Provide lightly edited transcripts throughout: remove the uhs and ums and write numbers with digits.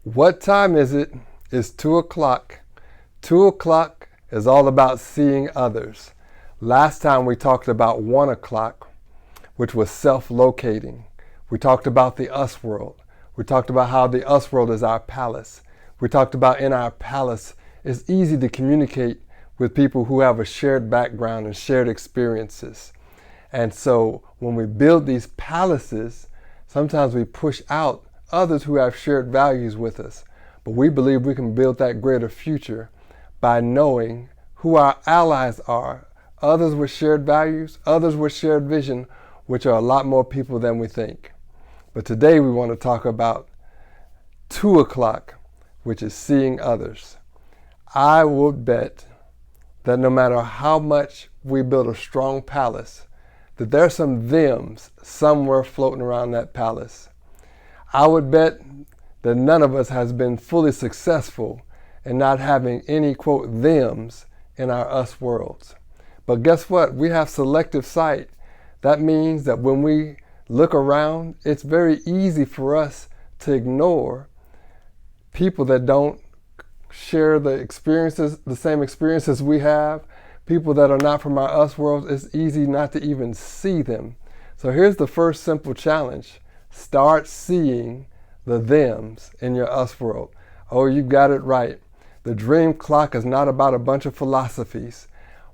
What time is it? It's 2 o'clock. 2 o'clock is all about seeing others. Last time we talked about 1 o'clock, which was self-locating. We talked about the us world. We talked about how the us world is our palace. We talked about in our palace, it's easy to communicate with people who have a shared background and shared experiences. And so when we build these palaces, sometimes we push out others who have shared values with us. But we believe we can build that greater future by knowing who our allies are, others with shared values, others with shared vision, which are a lot more people than we think. But today we want to talk about 2 o'clock, which is seeing others. I would bet that no matter how much we build a strong palace, that there's some thems somewhere floating around that palace. I would bet that none of us has been fully successful in not having any, quote, thems in our us worlds. But guess what? We have selective sight. That means that when we look around, it's very easy for us to ignore people that don't share the same experiences we have, people that are not from our us world. It's easy not to even see them. So here's the first simple challenge. Start seeing the thems in your us world. Oh, you got it right. The dream clock is not about a bunch of philosophies.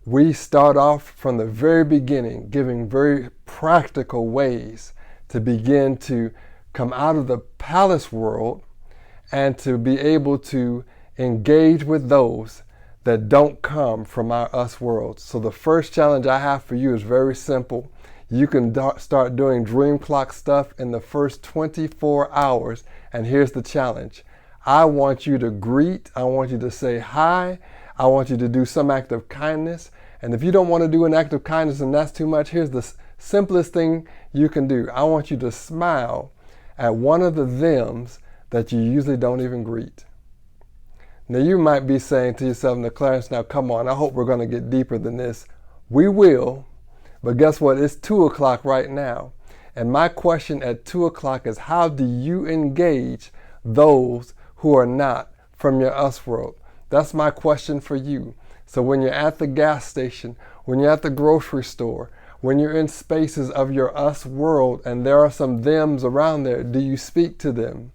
We start off from the very beginning, giving very practical ways to begin to come out of the palace world and to be able to engage with those that don't come from our us world. So the first challenge I have for you is very simple. You can start doing dream clock stuff in the first 24 hours. And here's the challenge. I want you to greet. I want you to say hi. I want you to do some act of kindness. And if you don't want to do an act of kindness and that's too much, here's the simplest thing you can do. I want you to smile at one of the thems that you usually don't even greet. Now you might be saying to yourself, now Clarence, now come on, I hope we're going to get deeper than this. We will. But guess what? It's 2 o'clock right now. And my question at 2 o'clock is, how do you engage those who are not from your us world? That's my question for you. So when you're at the gas station, when you're at the grocery store, when you're in spaces of your us world and there are some thems around there, do you speak to them?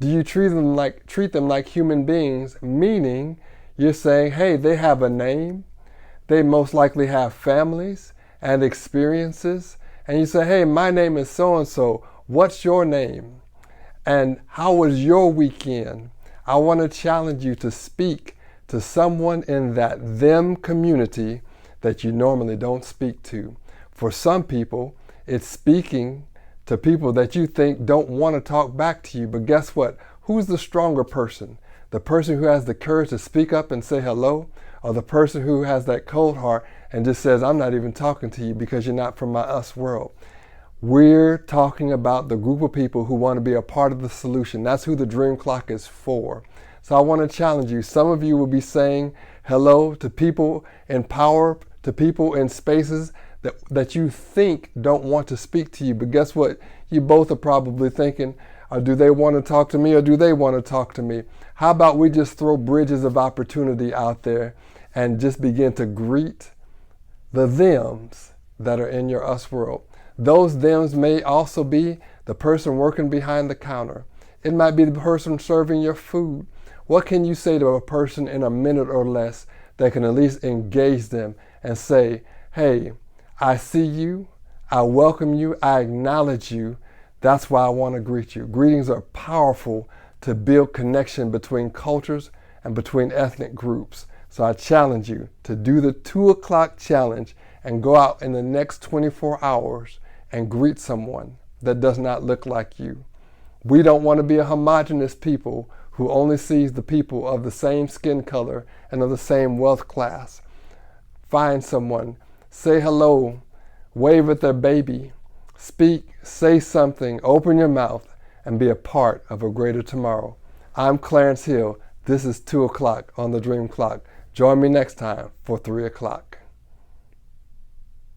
Do you treat them like human beings? Meaning you're saying, hey, they have a name. They most likely have families and experiences, and you say, hey, my name is so-and-so, what's your name? And how was your weekend? I want to challenge you to speak to someone in that them community that you normally don't speak to. For some people, it's speaking to people that you think don't want to talk back to you, but guess what? Who's the stronger person? The person who has the courage to speak up and say hello, or the person who has that cold heart and just says, I'm not even talking to you because you're not from my us world? We're talking about the group of people who want to be a part of the solution. That's who the dream clock is for. So I want to challenge you. Some of you will be saying hello to people in power, to people in spaces that you think don't want to speak to you. But guess what? You both are probably thinking, do they want to talk to me or do they want to talk to me? How about we just throw bridges of opportunity out there and just begin to greet the thems that are in your us world. Those thems may also be the person working behind the counter. It might be the person serving your food. What can you say to a person in a minute or less that can at least engage them and say, hey, I see you, I welcome you, I acknowledge you. That's why I want to greet you. Greetings are powerful to build connection between cultures and between ethnic groups. So I challenge you to do the 2 o'clock challenge and go out in the next 24 hours and greet someone that does not look like you. We don't want to be a homogenous people who only sees the people of the same skin color and of the same wealth class. Find someone, say hello, wave at their baby, speak, say something, open your mouth, and be a part of a greater tomorrow. I'm Clarence Hill. This is 2 o'clock on the Dream Clock. Join me next time for 3 o'clock.